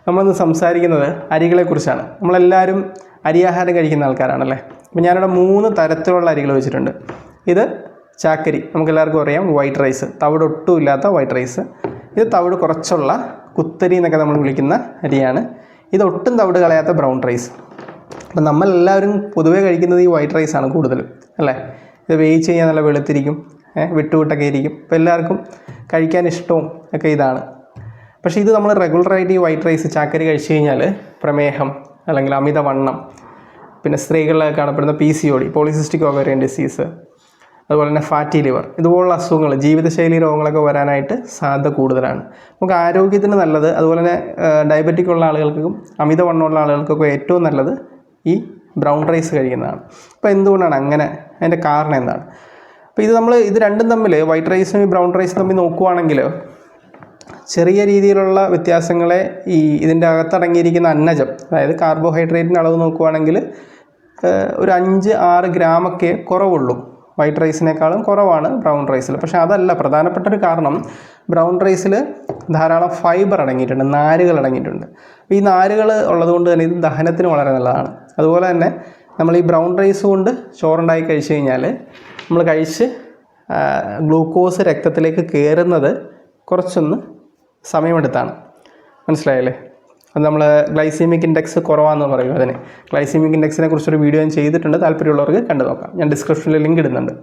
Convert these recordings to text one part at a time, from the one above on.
നമ്മളിന്ന് സംസാരിക്കുന്നത് അരികളെക്കുറിച്ചാണ്. നമ്മളെല്ലാവരും അരിയാഹാരം കഴിക്കുന്ന ആൾക്കാരാണല്ലേ. അപ്പോൾ ഞാനിവിടെ 3 തരത്തിലുള്ള അരികൾ വെച്ചിട്ടുണ്ട്. ഇത് ചാക്കരി, നമുക്കെല്ലാവർക്കും അറിയാം, വൈറ്റ് റൈസ്, തവിട് ഒട്ടും ഇല്ലാത്ത വൈറ്റ് റൈസ്. ഇത് തവിട് കുറച്ചുള്ള കുത്തരി എന്നൊക്കെ നമ്മൾ വിളിക്കുന്ന അരിയാണ്. ഇത് ഒട്ടും തവിട് കളയാത്ത ബ്രൗൺ റൈസ്. അപ്പം നമ്മളെല്ലാവരും പൊതുവേ കഴിക്കുന്നത് ഈ വൈറ്റ് റൈസാണ് കൂടുതലും അല്ലേ. ഇത് വേവിച്ച് കഴിഞ്ഞാൽ നല്ല വെളുത്തിരിക്കും, വിട്ടുവിട്ടൊക്കെ ഇരിക്കും. അപ്പോൾ എല്ലാവർക്കും കഴിക്കാൻ ഇഷ്ടവും ഒക്കെ ഇതാണ്. പക്ഷേ ഇത് നമ്മൾ റെഗുലറായിട്ട് ഈ വൈറ്റ് റൈസ് ചാക്കരി കഴിച്ചു കഴിഞ്ഞാൽ പ്രമേഹം അല്ലെങ്കിൽ അമിതവണ്ണം, പിന്നെ സ്ത്രീകളിൽ കാണപ്പെടുന്ന PCOD, പോളിസിസ്റ്റിക് ഓവേറിയൻ ഡിസീസ്, അതുപോലെ തന്നെ ഫാറ്റി ലിവർ, ഇതുപോലുള്ള അസുഖങ്ങൾ, ജീവിതശൈലി രോഗങ്ങളൊക്കെ വരാനായിട്ട് സാധ്യത കൂടുതലാണ്. നമുക്ക് ആരോഗ്യത്തിന് നല്ലത്, അതുപോലെ തന്നെ ഡയബറ്റിക് ഉള്ള ആളുകൾക്കും അമിതവണ്ണമുള്ള ആളുകൾക്കൊക്കെ ഏറ്റവും നല്ലത് ഈ ബ്രൗൺ റൈസ് കഴിക്കുന്നതാണ്. അപ്പോൾ എന്തുകൊണ്ടാണ് അങ്ങനെ? അതിൻ്റെ കാരണം എന്താണ്? അപ്പോൾ ഇത് രണ്ടും തമ്മിൽ, വൈറ്റ് റൈസും ഈ ബ്രൗൺ റൈസും തമ്മിൽ നോക്കുകയാണെങ്കിൽ ചെറിയ രീതിയിലുള്ള വ്യത്യാസങ്ങളെ ഇതിൻ്റെ അകത്തടങ്ങിയിരിക്കുന്ന അന്നജം, അതായത് കാർബോഹൈഡ്രേറ്റിൻ്റെ അളവ് നോക്കുകയാണെങ്കിൽ ഒരു 5-6 ഗ്രാമൊക്കെ കുറവുള്ളൂ. വൈറ്റ് റൈസിനേക്കാളും കുറവാണ് ബ്രൗൺ റൈസിൽ. പക്ഷേ അതല്ല പ്രധാനപ്പെട്ടൊരു കാരണം. ബ്രൗൺ റൈസിൽ ധാരാളം ഫൈബർ അടങ്ങിയിട്ടുണ്ട്, നാരുകൾ അടങ്ങിയിട്ടുണ്ട്. അപ്പോൾ ഈ നാരുകൾ ഉള്ളതുകൊണ്ട് തന്നെ ഇത് ദഹനത്തിന് വളരെ നല്ലതാണ്. അതുപോലെ തന്നെ നമ്മൾ ഈ ബ്രൗൺ റൈസ് കൊണ്ട് ചോറുണ്ടാക്കി കഴിച്ചു കഴിഞ്ഞാൽ നമ്മൾ കഴിച്ച് ഗ്ലൂക്കോസ് രക്തത്തിലേക്ക് കയറുന്നത് കുറച്ചൊന്ന് സമയമെടുത്താണ്. മനസ്സിലായല്ലേ? അത് നമ്മൾ ഗ്ലൈസീമിക് ഇൻഡെക്സ് കുറവാണെന്ന് പറയും. അതിന് ഗ്ലൈസീമിക് ഇൻഡെക്സിനെ കുറിച്ചൊരു വീഡിയോ ഞാൻ ചെയ്തിട്ടുണ്ട്, താല്പര്യമുള്ളവർക്ക് കണ്ടു നോക്കാം. ഞാൻ ഡിസ്ക്രിപ്ഷനിൽ ലിങ്ക് ഇടുന്നുണ്ട്.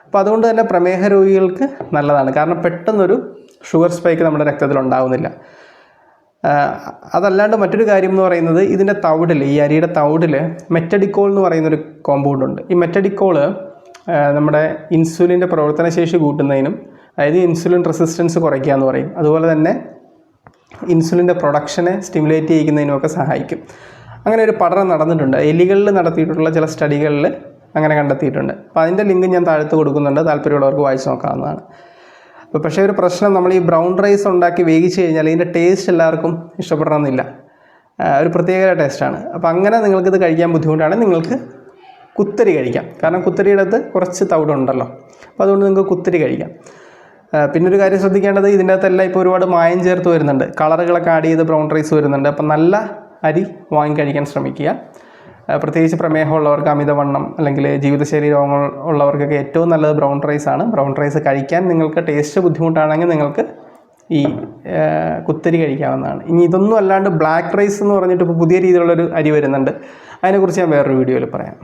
അപ്പോൾ അതുകൊണ്ട് തന്നെ പ്രമേഹ രോഗികൾക്ക് നല്ലതാണ്. കാരണം പെട്ടെന്നൊരു ഷുഗർ സ്പൈക്ക് നമ്മുടെ രക്തത്തിൽ ഉണ്ടാവുന്നില്ല. അതല്ലാണ്ട് മറ്റൊരു കാര്യം എന്ന് പറയുന്നത്, ഇതിൻ്റെ തവിടിൽ, ഈ അരിയുടെ തവിടിൽ മെറ്റഡിക്കോൾ എന്ന് പറയുന്നൊരു കോമ്പൗണ്ട് ഉണ്ട്. ഈ മെറ്റഡിക്കോൾ നമ്മുടെ ഇൻസുലിൻ്റെ പ്രവർത്തനശേഷി കൂട്ടുന്നതിനും, അതായത് ഇൻസുലിൻ റെസിസ്റ്റൻസ് കുറയ്ക്കുക എന്ന് പറയും, അതുപോലെ തന്നെ ഇൻസുലിൻ്റെ പ്രൊഡക്ഷനെ സ്റ്റിമുലേറ്റ് ചെയ്യിക്കുന്നതിനുമൊക്കെ സഹായിക്കും. അങ്ങനെ ഒരു പഠനം നടന്നിട്ടുണ്ട്, എലികളിൽ നടത്തിയിട്ടുള്ള ചില സ്റ്റഡികളിൽ അങ്ങനെ കണ്ടെത്തിയിട്ടുണ്ട്. അപ്പോൾ അതിൻ്റെ ലിങ്ക് ഞാൻ താഴത്ത് കൊടുക്കുന്നുണ്ട്, താല്പര്യമുള്ളവർക്ക് വായിച്ച് നോക്കാവുന്നതാണ്. അപ്പോൾ പക്ഷേ ഒരു പ്രശ്നം, നമ്മൾ ഈ ബ്രൗൺ റൈസ് ഉണ്ടാക്കി വേവിച്ച് കഴിഞ്ഞാൽ ഇതിൻ്റെ ടേസ്റ്റ് എല്ലാവർക്കും ഇഷ്ടപ്പെടണമെന്നില്ല. ഒരു പ്രത്യേക ടേസ്റ്റാണ്. അപ്പോൾ അങ്ങനെ നിങ്ങൾക്കിത് കഴിക്കാൻ ബുദ്ധിമുട്ടാണെങ്കിൽ നിങ്ങൾക്ക് കുത്തരി കഴിക്കാം. കാരണം കുത്തരിയുടെ അകത്ത് കുറച്ച് തവിടുണ്ടല്ലോ, അപ്പോൾ അതുകൊണ്ട് നിങ്ങൾക്ക് കുത്തരി കഴിക്കാം. പിന്നൊരു കാര്യം ശ്രദ്ധിക്കേണ്ടത്, ഇതിൻ്റെ അകത്തെല്ലാം ഇപ്പോൾ ഒരുപാട് മായം ചേർത്ത് വരുന്നുണ്ട്, കളറുകളൊക്കെ ആഡ് ചെയ്ത് ബ്രൗൺ റൈസ് വരുന്നുണ്ട്. അപ്പം നല്ല അരി വാങ്ങി കഴിക്കാൻ ശ്രമിക്കുക. പ്രത്യേകിച്ച് പ്രമേഹമുള്ളവർക്ക്, അമിതവണ്ണം അല്ലെങ്കിൽ ജീവിതശൈലി രോഗങ്ങൾ ഉള്ളവർക്കൊക്കെ ഏറ്റവും നല്ലത് ബ്രൗൺ റൈസാണ്. ബ്രൗൺ റൈസ് കഴിക്കാൻ നിങ്ങൾക്ക് ടേസ്റ്റ് ബുദ്ധിമുട്ടാണെങ്കിൽ നിങ്ങൾക്ക് ഈ കുത്തരി കഴിക്കാവുന്നതാണ്. ഇനി ഇതൊന്നും അല്ലാണ്ട് ബ്ലാക്ക് റൈസ് എന്ന് പറഞ്ഞിട്ട് ഇപ്പോൾ പുതിയ രീതിയിലുള്ളൊരു അരി വരുന്നുണ്ട്. അതിനെക്കുറിച്ച് ഞാൻ വേറൊരു വീഡിയോയിൽ പറയാം.